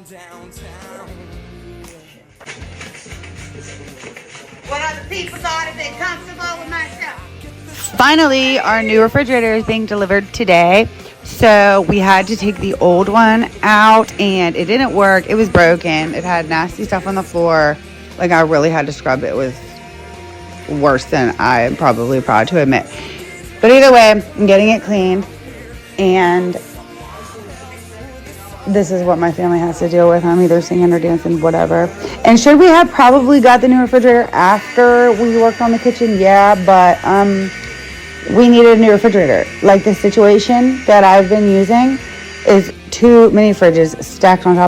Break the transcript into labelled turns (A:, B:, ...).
A: What other people thought if they comfortable with myself.
B: Finally, our new refrigerator is being delivered today. So we had to take the old one out and it didn't work. It was broken. It had nasty stuff on the floor. Like, I really had to scrub it. It was worse than I'm probably proud to admit. But either way, I'm getting it cleaned. And this is what my family has to deal with. I'm either singing or dancing, whatever. And should we have probably got the new refrigerator after we worked on the kitchen? Yeah, but we needed a new refrigerator. Like, the situation that I've been using is too many fridges stacked on top.